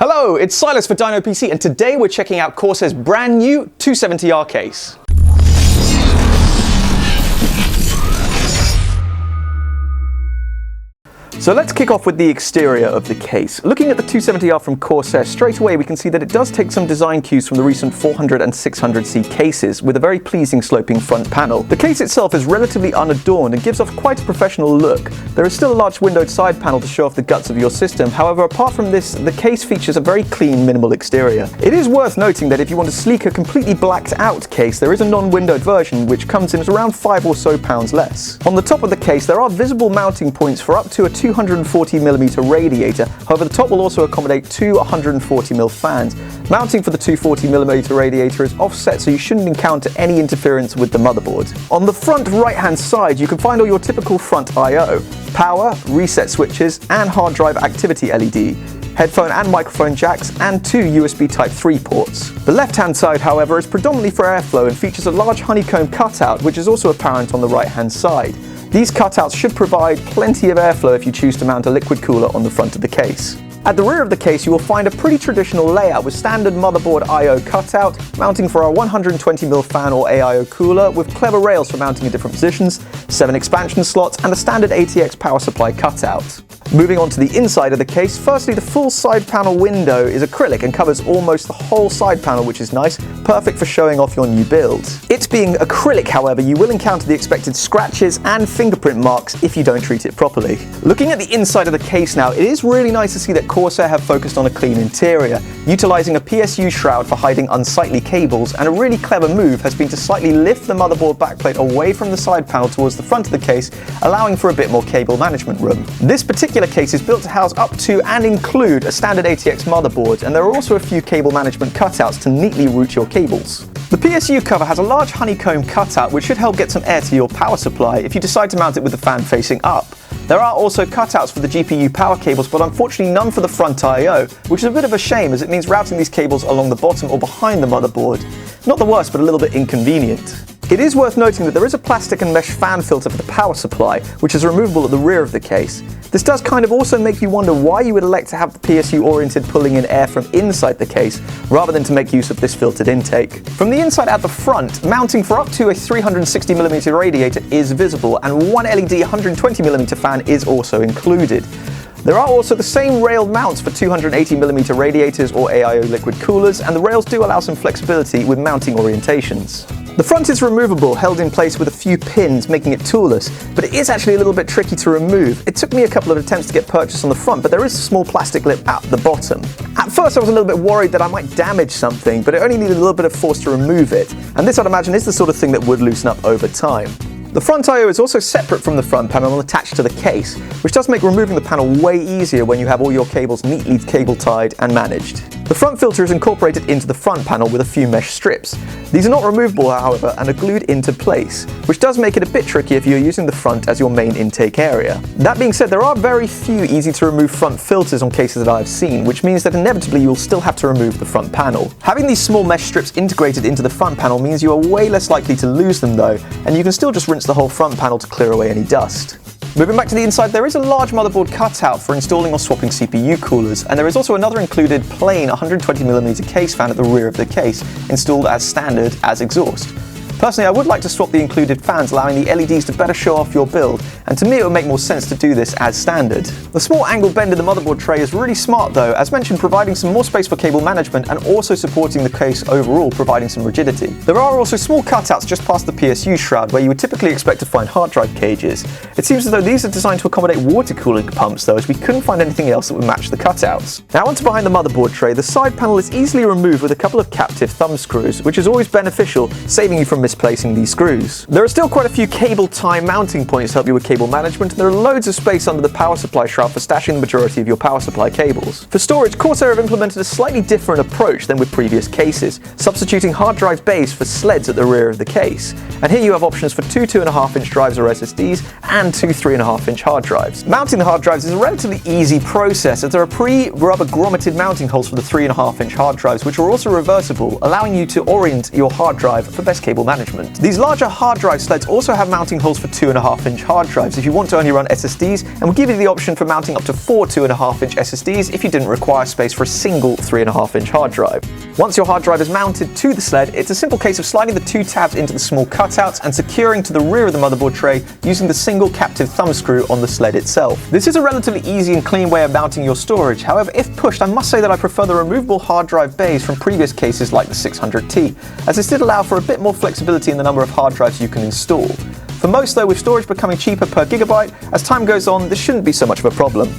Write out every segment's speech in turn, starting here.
Hello, it's Silas for DinoPC, and today we're checking out Corsair's brand new 270R case. So let's kick off with the exterior of the case. Looking at the 270R from Corsair, straight away we can see that it does take some design cues from the recent 400 and 600C cases, with a very pleasing sloping front panel. The case itself is relatively unadorned and gives off quite a professional look. There is still a large windowed side panel to show off the guts of your system. However, apart from this, the case features a very clean, minimal exterior. It is worth noting that if you want a sleeker, completely blacked out case, there is a non-windowed version which comes in at around £5 or so less. On the top of the case, there are visible mounting points for up to a 240mm radiator. However, the top will also accommodate two 140mm fans. Mounting for the 240mm radiator is offset, so you shouldn't encounter any interference with the motherboard. On the front right-hand side, you can find all your typical front I/O, power, reset switches, and hard drive activity LED. Headphone and microphone jacks, and two USB Type 3 ports. The left-hand side, however, is predominantly for airflow and features a large honeycomb cutout, which is also apparent on the right-hand side. These cutouts should provide plenty of airflow if you choose to mount a liquid cooler on the front of the case. At the rear of the case, you will find a pretty traditional layout with standard motherboard I/O cutout, mounting for our 120mm fan or AIO cooler, with clever rails for mounting in different positions, 7 expansion slots, and a standard ATX power supply cutout. Moving on to the inside of the case, firstly the full side panel window is acrylic and covers almost the whole side panel, which is nice, perfect for showing off your new build. It being acrylic, however, you will encounter the expected scratches and fingerprint marks if you don't treat it properly. Looking at the inside of the case now, it is really nice to see that Corsair have focused on a clean interior, utilising a PSU shroud for hiding unsightly cables, and a really clever move has been to slightly lift the motherboard backplate away from the side panel towards the front of the case, allowing for a bit more cable management room. This particular case is built to house up to and include a standard ATX motherboard, and there are also a few cable management cutouts to neatly route your cables. The PSU cover has a large honeycomb cutout which should help get some air to your power supply if you decide to mount it with the fan facing up. There are also cutouts for the GPU power cables, but unfortunately none for the front I/O, which is a bit of a shame as it means routing these cables along the bottom or behind the motherboard. Not the worst, but a little bit inconvenient. It is worth noting that there is a plastic and mesh fan filter for the power supply, which is removable at the rear of the case. This does kind of also make you wonder why you would elect to have the PSU oriented pulling in air from inside the case, rather than to make use of this filtered intake. From the inside at the front, mounting for up to a 360mm radiator is visible, and one LED 120mm fan is also included. There are also the same railed mounts for 280mm radiators or AIO liquid coolers, and the rails do allow some flexibility with mounting orientations. The front is removable, held in place with a few pins, making it toolless, but it is actually a little bit tricky to remove. It took me a couple of attempts to get purchased on the front, but there is a small plastic lip at the bottom. At first I was a little bit worried that I might damage something, but it only needed a little bit of force to remove it, and this I'd imagine is the sort of thing that would loosen up over time. The front I/O is also separate from the front panel and attached to the case, which does make removing the panel way easier when you have all your cables neatly cable tied and managed. The front filter is incorporated into the front panel with a few mesh strips. These are not removable, however, and are glued into place, which does make it a bit tricky if you're using the front as your main intake area. That being said, there are very few easy to remove front filters on cases that I've seen, which means that inevitably you will still have to remove the front panel. Having these small mesh strips integrated into the front panel means you are way less likely to lose them though, and you can still just rinse the whole front panel to clear away any dust. Moving back to the inside, there is a large motherboard cutout for installing or swapping CPU coolers, and there is also another included plain 120mm case fan at the rear of the case, installed as standard as exhaust. Personally, I would like to swap the included fans, allowing the LEDs to better show off your build, and to me it would make more sense to do this as standard. The small angle bend in the motherboard tray is really smart though, as mentioned, providing some more space for cable management and also supporting the case overall, providing some rigidity. There are also small cutouts just past the PSU shroud where you would typically expect to find hard drive cages. It seems as though these are designed to accommodate water cooling pumps though, as we couldn't find anything else that would match the cutouts. Now onto behind the motherboard tray, the side panel is easily removed with a couple of captive thumb screws, which is always beneficial, saving you from misplacing these screws. There are still quite a few cable tie mounting points to help you with cable management, and there are loads of space under the power supply shroud for stashing the majority of your power supply cables. For storage, Corsair have implemented a slightly different approach than with previous cases, substituting hard drive bays for sleds at the rear of the case. And here you have options for two 2.5-inch drives or SSDs and two 3.5-inch hard drives. Mounting the hard drives is a relatively easy process, as there are pre-rubber grommeted mounting holes for the 3.5-inch hard drives, which are also reversible, allowing you to orient your hard drive for best cable management. management. These larger hard drive sleds also have mounting holes for 2.5-inch hard drives if you want to only run SSDs, and will give you the option for mounting up to 4 2.5-inch SSDs if you didn't require space for a single 3.5-inch hard drive. Once your hard drive is mounted to the sled, it's a simple case of sliding the 2 tabs into the small cutouts and securing to the rear of the motherboard tray using the single captive thumb screw on the sled itself. This is a relatively easy and clean way of mounting your storage. However, if pushed, I must say that I prefer the removable hard drive bays from previous cases like the 600T, as this did allow for a bit more flexibility in the number of hard drives you can install. For most though, with storage becoming cheaper per gigabyte, as time goes on, this shouldn't be so much of a problem.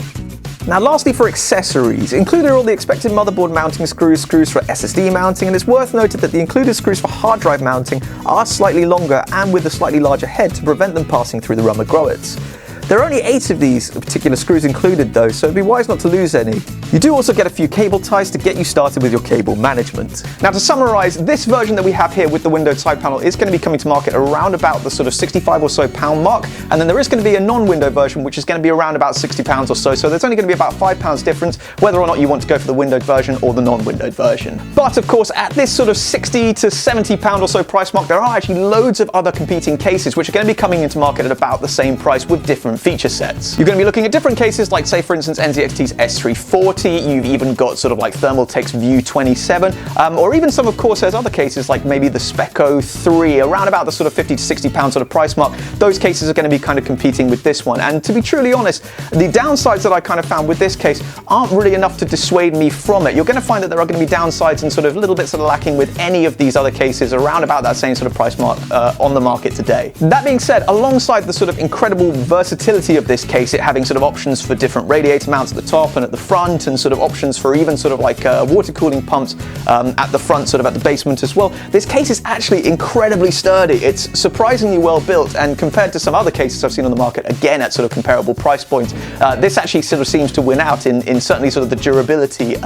Now lastly, for accessories, included are all the expected motherboard mounting screws, screws for SSD mounting, and it's worth noting that the included screws for hard drive mounting are slightly longer and with a slightly larger head to prevent them passing through the rubber grommets. There are only 8 of these particular screws included though, so it'd be wise not to lose any. You do also get a few cable ties to get you started with your cable management. Now to summarize, this version that we have here with the windowed side panel is going to be coming to market around about the sort of £65 or so mark, and then there is going to be a non-window version which is going to be around about £60 or so, so there's only going to be about £5 difference whether or not you want to go for the windowed version or the non-windowed version. But of course, at this sort of £60 to £70 or so price mark, there are actually loads of other competing cases which are going to be coming into market at about the same price with different feature sets. You're going to be looking at different cases like, say for instance, NZXT's S340, you've even got sort of like Thermaltake's View 27, or even some of Corsair's other cases like maybe the Speco 3, around about the sort of £50 to £60 sort of price mark. Those cases are going to be kind of competing with this one, and to be truly honest, the downsides that I kind of found with this case aren't really enough to dissuade me from it. You're going to find that there are going to be downsides and sort of little bits that are lacking with any of these other cases around about that same sort of price mark on the market today. That being said, alongside the sort of incredible versatility of this case, it having sort of options for different radiator mounts at the top and at the front, and sort of options for even sort of like water cooling pumps at the front, sort of at the basement as well, this case is actually incredibly sturdy. It's surprisingly well built, and compared to some other cases I've seen on the market, again at sort of comparable price points, this actually sort of seems to win out in certainly sort of the durability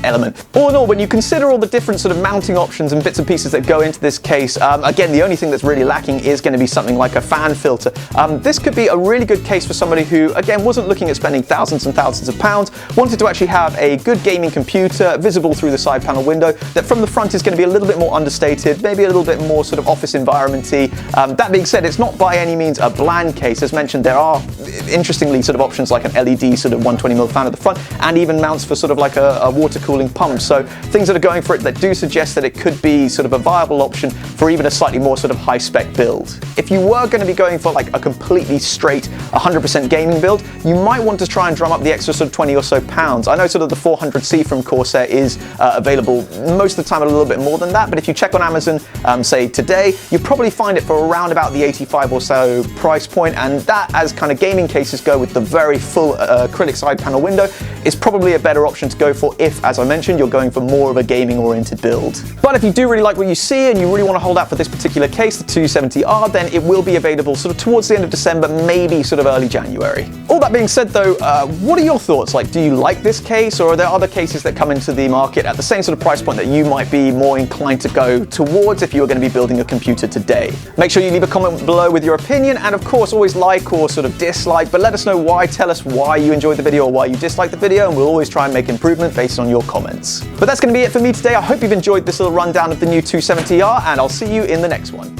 element. All in all, when you consider all the different sort of mounting options and bits and pieces that go into this case, again, the only thing that's really lacking is going to be something like a fan filter. This could be a really good case for somebody who, again, wasn't looking at spending thousands and thousands of pounds, wanted to actually have a good gaming computer visible through the side panel window that from the front is going to be a little bit more understated, maybe a little bit more sort of office environment-y. That being said, it's not by any means a bland case. As mentioned, there are interestingly sort of options like an LED sort of 120mm fan at the front, and even mounts for sort of like a water cooling pump. So things that are going for it that do suggest that it could be sort of a viable option for even a slightly more sort of high spec build. If you were going to be going for like a completely straight 100% gaming build, you might want to try and drum up the extra sort of 20 or so pounds. I know sort of the 400C from Corsair is available most of the time at a little bit more than that, but if you check on Amazon, say today, you probably find it for around about the 85 or so price point, and that, as kind of gaming cases go with the very full acrylic side panel window, is probably a better option to go for if, as I mentioned, you're going for more of a gaming oriented build. But if you do really like what you see and you really want to hold out for this particular case, the 270R, then it will be available sort of towards the end of December, maybe sort of early January. All that being said though, what are your thoughts? Like, do you like this case, or are there other cases that come into the market at the same sort of price point that you might be more inclined to go towards if you were going to be building a computer today? Make sure you leave a comment below with your opinion, and of course always like or sort of dislike, but let us know why. Tell us why you enjoyed the video or why you disliked the video, and we'll always try and make improvement based on your comments. But that's going to be it for me today. I hope you've enjoyed this little rundown of the new 270R, and I'll see you in the next one.